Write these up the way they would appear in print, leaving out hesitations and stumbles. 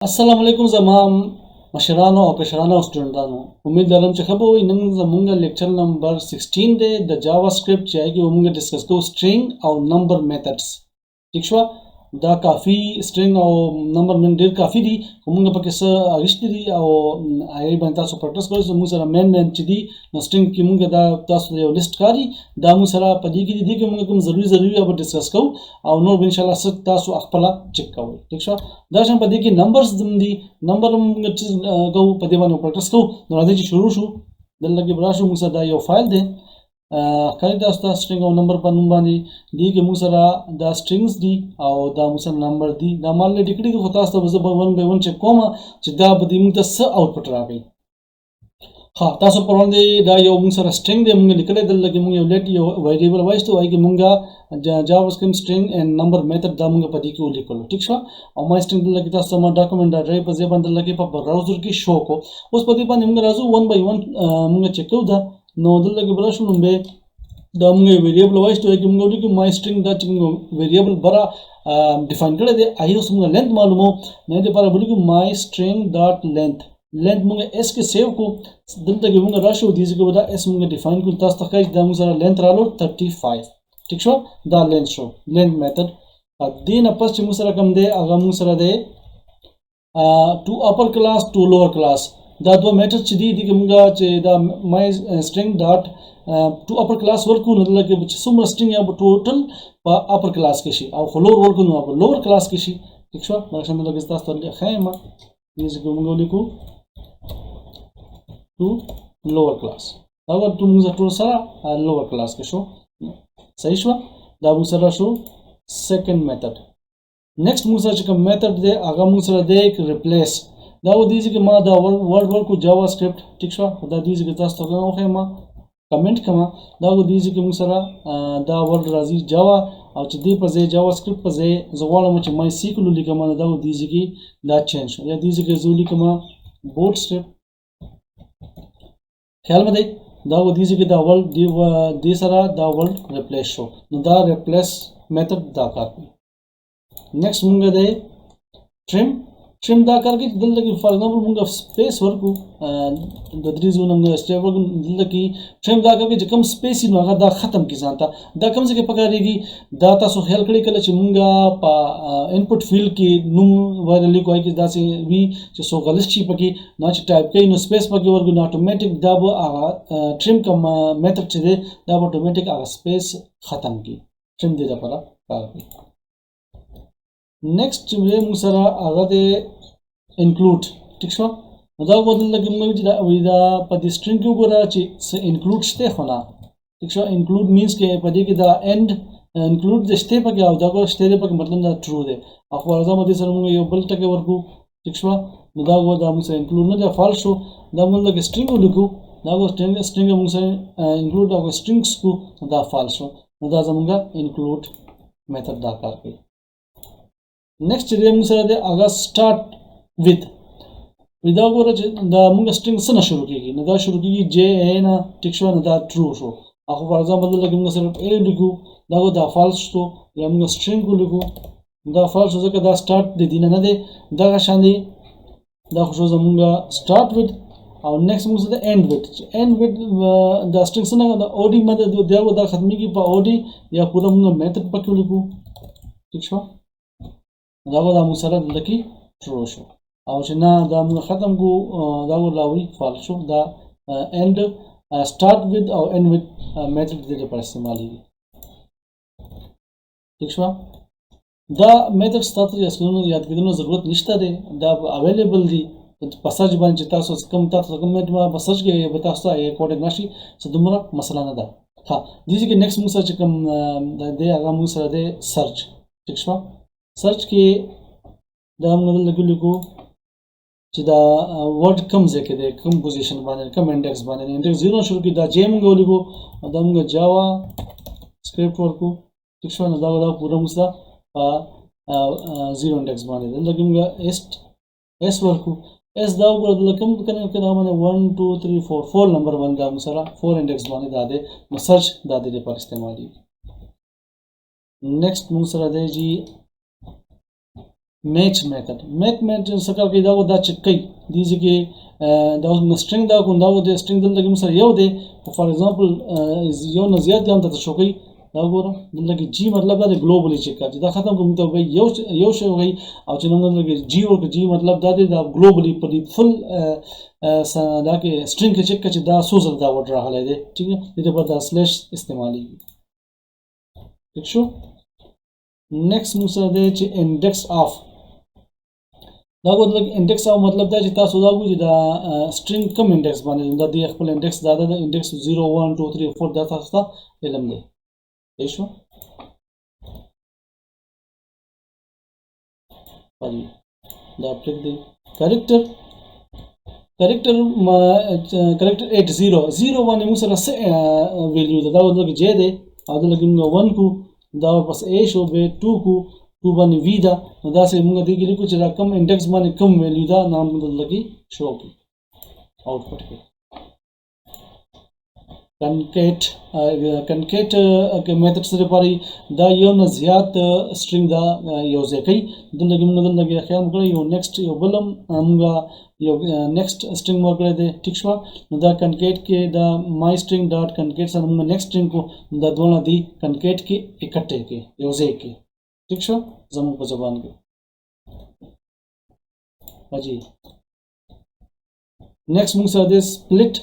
अस्सलाम वालेकुम जमाम मशरानो और पेशरानो स्टूडेंटानो उम्मीद लरम च खबो नंग जमुंगा lecture number 16 they the JavaScript चाहे कि उमुंगा डिस्कस को स्ट्रिंग और नंबर मेथड्स ठीक शो दा काफी स्ट्रिंग और नंबर में डेर काफी दी उमुंगा पके स अगिश्ती दी और आई बनता सो प्रैक्टिस को सो मुसरा मेन चिदी न स्ट्रिंग की मुंगा दा तासो दे लिस्ट कारी दा मुसरा पदी की दी के मुंगा कुम जरूरी अब डिस्कस को और नो इंशाल्लाह सक तासो अखपला चेक को ठीक शो दाशं पदी की नंबर्स दी नंबर मुंगा go pade banu practice ko nadi ji shuru shu dal lagi brashu musa da yo file de kali da sta string or number panum bani di ke musara da strings di au da musa number di da mal le dikdi ko khata sta one by one check koma che da badi muta sa output ra gai ha taso poronde da yo musara string de munga nikale dal lagi munga let yo variable wise to ai ke munga JavaScript string and number method da munga padi ki uli kolo ठीक शो और my string दल लगी तास समा document da drive पजे बंदल लगी पर browser की show को उस पदी पर निम्न Raju one by one munga check करो दा no दल लगी ब्रश नुम्बे दा munga variable wise to है कि munga उली की my string da चिंग variable बरा define करे दे आई उस munga length मालूम हो नहीं दे पारा बोली कि my string dot length munga s के save को दल लगी munga राशि दीजिए को बता s munga define को तास तक दा munga length रालो 35 ठीक शो दा लेंथ मेथड दीन अपस मुसरा कम दे अगा मुसरा दे to upper class to lower class दा दो मेथड चिदी दी मुंगा चे दा my string dot to upper class work को मतलब के सुम स्ट्रिंग या टोटल अपर क्लास के शी और लोअर वर्क को लोअर क्लास के शी ठीक शो मतलब लगे तास तो खैमा ये जो मुंगा लिखो टू लोअर क्लास अगर तुम मुझे टू सारा लोअर क्लास के शो सही शो दा मुसरा शो सेकंड मेथड नेक्स्ट मुसरा चका मेथड दे आगा मुसरा दे एक रिप्लेस दा वो दीजिए कि मा दा वर्ड को जावास्क्रिप्ट ठीक शो दा दीजिए कि तास तो ओके मा कमेंट कमा दा वो दीजिए कि मुसरा दा वर्ड राजी जावा और चदी पजे जावास्क्रिप्ट पजे जवाला मच माय सीक्वल लिखा मा दा वो दीजिए कि दा चेंज या दीजिए कि जुली कमा बोर्ड स्ट्रिप ख्याल में दे दा वो दीजिए कि दा वर्ड दी सारा दा वर्ड रिप्लेस शो दा रिप्लेस मेथड दा कर नेक्स्ट मुंगा दे ट्रिम दा करके दिल लगी फॉर एग्जांपल मुंगा स्पेस वर्क द दरीजो नंगा स्टेप वर्क दिल लगी ट्रिम दा करके जकम स्पेस इन दा खत्म की जानता दा कम से के पकड़ेगी दा ता सो हेल कड़ी कले मुंगा पा इनपुट फील्ड की नुम वायरली को कि दा से वी जो सो गलिस्ट ची पकी ना च टाइप के नो स्पेस पकी वर्क ना ऑटोमेटिक दा वो ट्रिम का मेथड चे दा ऑटोमेटिक आ स्पेस खत्म की ट्रिम दे दा परा कर नेक्स्ट वे मुसरा आगा दे इंक्लूड ठीक शो दा बदल लगे मुझे विदा पदी स्ट्रिंग को गोरा ची से इंक्लूड स्टे होना ठीक शो इंक्लूड मींस के पदी की दा एंड इंक्लूड द स्टे पर क्या दा को स्टे पर मतलब दा true they for example this मुझे यो बल टके वर्क ठीक शो दा को दा मुझे इंक्लूड न दा फॉल्स शो दा मतलब के स्ट्रिंग को लिखो दा को स्ट्रिंग मुझे इंक्लूड दा को स्ट्रिंग्स को दा फॉल्स शो दा जमुंगा इंक्लूड मेथड दा करके नेक्स्ट रे मुसरा दे आगा स्टार्ट विदा को दा मुंगा स्ट्रिंग से शुरू की ना दा शुरू की जे ए ना ठीक शो ना दा ट्रू शो आखो फॉर एग्जांपल लगे मुंगा सिर्फ ए लिखो दा को दा फॉल्स तो या मुंगा स्ट्रिंग को लिखो दा फॉल्स हो सके दा स्टार्ट दे दीना ना दे दा का शांति दा खुशो मुंगा स्टार्ट विद और नेक्स्ट मुंगा दे एंड विद दा स्ट्रिंग से ना दा ओडी में दे दा खत्म की पा ओडी या पूरा मुंगा मेथड पर क्यों लिखो ठीक शो दागो दा मुसरा लकी ट्रू शो और चना दा मुंगा खत्म को दागो लावी फॉल्स शो दा एंड स्टार्ट विद और एंड विद मेथड दे पर इस्तेमाल ठीक शो दा मेथड स्टार्ट या स्कूल याद करने जरूरत निश्ता दे दा अवेलेबल दी पसज बन चिता सो कम ता कम में पसज के बतासा ये कोड नाशी सदुमरा मसला ना दा हां दीजिए कि नेक्स्ट मुसा चकम दे आगा मुसा दे सर्च ठीक शो सर्च के दाम लगे लिखो चिदा वर्ड कम जे के दे कम पोजीशन बने कम इंडेक्स बने इंडेक्स 0 शुरू की दा जेम गो लिखो दाम जावा स्क्रिप्ट वर्क को ठीक शो ना दा पूरा मुसा 0 इंडेक्स बने लगे एस वर्क को एस दा को कम करने के नाम ने 1 2 3 4 नंबर बन दा मुसरा 4 इंडेक्स बने दा दे सर्च दा दे पर इस्तेमाल नेक्स्ट मुसरा दे जी match method saka ke da check kai these ke da string da ko da string dal lagi misal yau de for example یو نه زیات هم ته شو کوي دا ګورم دلته جی مطلب دا ګلوبلی چیک کوي دا ختم کوم ته وي یو شی وي او چې موږ دلته جی او جی مطلب دا دی دا ګلوبلی په دې فل دا کې string کې چیک کوي چې دا سوزل دا وډ راغلی دی ٹھیک ہے دې په دا سلیش استعمالي ٹھیک شو نیکسٹ موږ سره دی چې انډیکس اف دا مطلب انډیکس او مطلب دا چې تاسو دا وګورئ دا string کم انډیکس باندې دا د خپل انډیکس دا د انډیکس 0 1 2 3 4 دا تاسو ته علم دی ایشو دا پلیک دی کریکټر 80 0 باندې موږ سره ویلیو دا مطلب چې دی او دا لګیم 1 کو دا پس a شو به 2 کو 2 باندې v دا نو دا سه موږ دې کې لیکو چې دا کم انډیکس باندې کم ویلیو دا نام بدل لګي شو کی आउटपुट کې concat के मेथड سره پاري دا یو نه زیات string دا یو ځکه دلته موږ دلته خیال کړی یو next یو بلم موږ یو next string ورکړی دی ٹھیک شو نو دا concat کې دا my string dot concat سره موږ next string کو دا دوه دی concat کې اکټه کې یو ځکه ٹھیک شو زموږ په زبان کې اجي next موږ سره دی split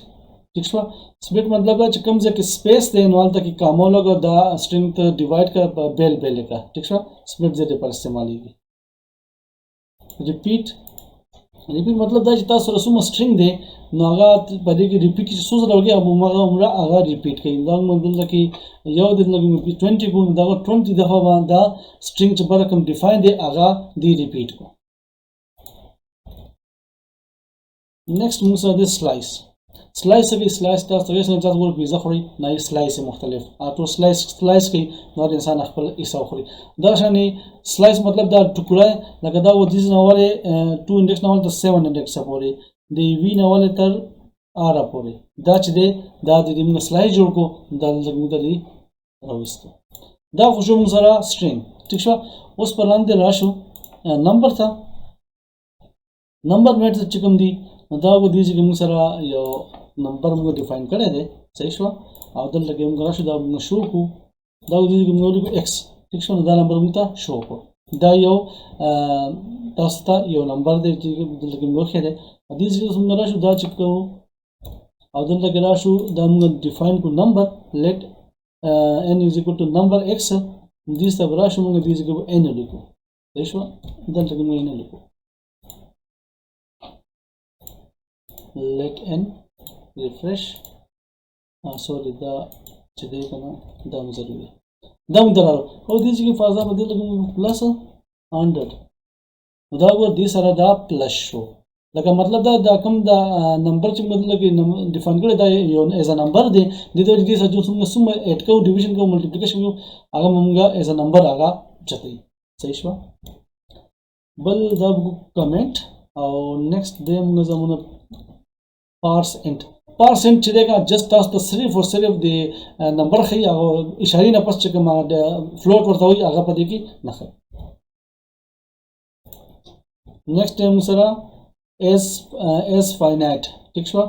ٹھیک شو split مطلب دا چې کوم ځکه سپیس دی نو البته کې کامو لګو دا string ته ډیوایډ کړ بیل بیل کا ٹھیک شو split دې پر استعماليږي repeat مطلب دا چې تاسو رسوم string دی نو هغه په دې کې repeat چې څو ځله وګي هغه repeat کوي دا مطلب کې یو د 20 کو دا 20 دفعه باندې دا string چې بل کوم define دی هغه دی repeat کو next موږ سره دی slice slice کې slice تاسو یې څنګه تاسو ګور پیزا خوري نه slice مختلف اته slice کې نو انسان خپل حصہ خوري دا شانې slice مطلب دا ټوکړه لکه دا و دې نواله 2 انډیکس نواله ته 7 انډیکس پورې دی وی نواله تر ار پورې دا چې دا د دې slice جوړ کو دا موږ ته دی راوستو دا خو موږ سره string ٹھیک شو اوس په لاندې راشو نمبر تا نمبر میټ چې کوم دی دا و دې چې موږ سره یو نمبر موږ ډیفاین کړی دی صحیح شو او دلته کې موږ راشو دا موږ شو کو دا و دې چې موږ لیکو x ٹھیک شو دا نمبر موږ ته شو کو دا یو تاسو ته یو نمبر دی چې دلته کې موږ خېده دې چې موږ راشو دا چې کو او دلته کې راشو دا موږ ډیفاین کو نمبر let n is equal to number x دې څه راشو موږ دې چې n لیکو صحیح شو دلته کې موږ n لیکو let n refresh sorry دا چې دی کنه دا ضروري دا مدرو او دې چې فازا بدل کوم پلس 100 دا و دې سره دا پلس شو لکه مطلب دا کوم دا نمبر چې مطلب کې ډیفاین کړی دا یو ایز ا نمبر دی د دې سره چې څومره اډ کو ډیویژن کو ملټیپلیکیشن کو هغه موږ ایز ا نمبر هغه چتای صحیح شو بل دا کمنٹ او نیکسٹ دې موږ زمونه parseInt چې دا جست تاسو ته صرف او صرف د نمبر خي او اشاره نه پس چې کوم فلوټ ورته وي هغه په دې کې نه خي نیکسٹ ټایم سره as finite ٹھیک شو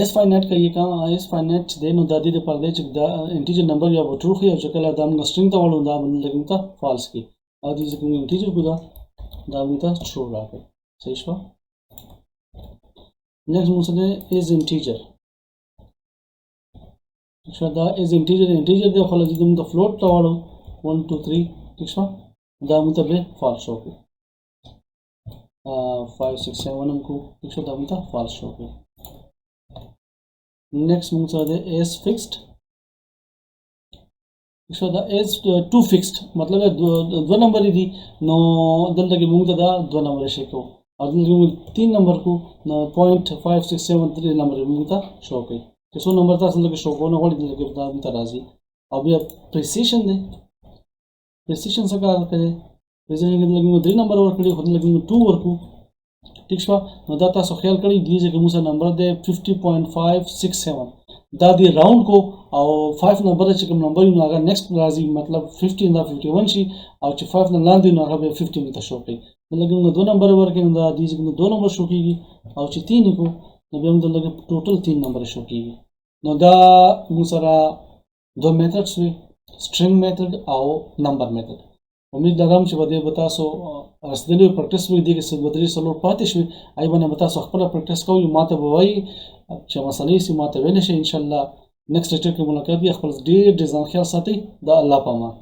as finite کوي کا as finite چې نو د دې لپاره چې دا انټیجر نمبر یا ټرو خي او چې کله دا موږ string ته ولو دا باندې ته فالس کی او دې کوم انټیجر کو دا موږ ته ټرو راکړي صحیح شو next موږ سره is integer شو دا is integer دی خو لږ موږ float ته وړو 1 2 3 ٹھیک شو دا موږ ته false شو 5 6 7 هم کو ٹھیک شو دا موږ ته false شو next موږ سره is fixed شو دا is toFixed مطلب دو نمبر دي نو دلته کې موږ ته دا دو نمبر شي کو और 3 नंबर को 0.5673 नंबर मुता शो कोई तो so number था असल के शो को ना कोई के बता मुता राजी अब ये प्रिसिशन दे प्रिसिशन से का करे प्रिसिशन के लगे 3 नंबर और कड़ी खुद लगे 2 और को ठीक छा न दाता सो ख्याल करी दीजिए कि मुसा नंबर दे 50.567 دا دی راوند کو او 5 نمبر چې کوم نمبر نو هغه نیکسټ راځي مطلب 15 دا 51 شي او چې 5 نه لاندې نو هغه 50 ته شو کوي لکه موږ 2 نمبر ورکړو نو دا دې چې 2 نمبر شو کیږي او چې 3 کو نو بیا موږ لکه ټوټل 3 نمبر شو کیږي نو دا موږ سره دو میتھډز وي string method او number method امید لرم چې بده به تاسو رسېدلی پریکټیس وي دغه څه بدري سلو پاتې شوي ای باندې به تاسو خپل پریکټیس کوئ ماته به وایي چې مسلې سي ماته ویل شي ان شاء الله نیکسټ لیکچر کې ملاقات دی خپل ډیر ځان خیال ساتئ د الله پامان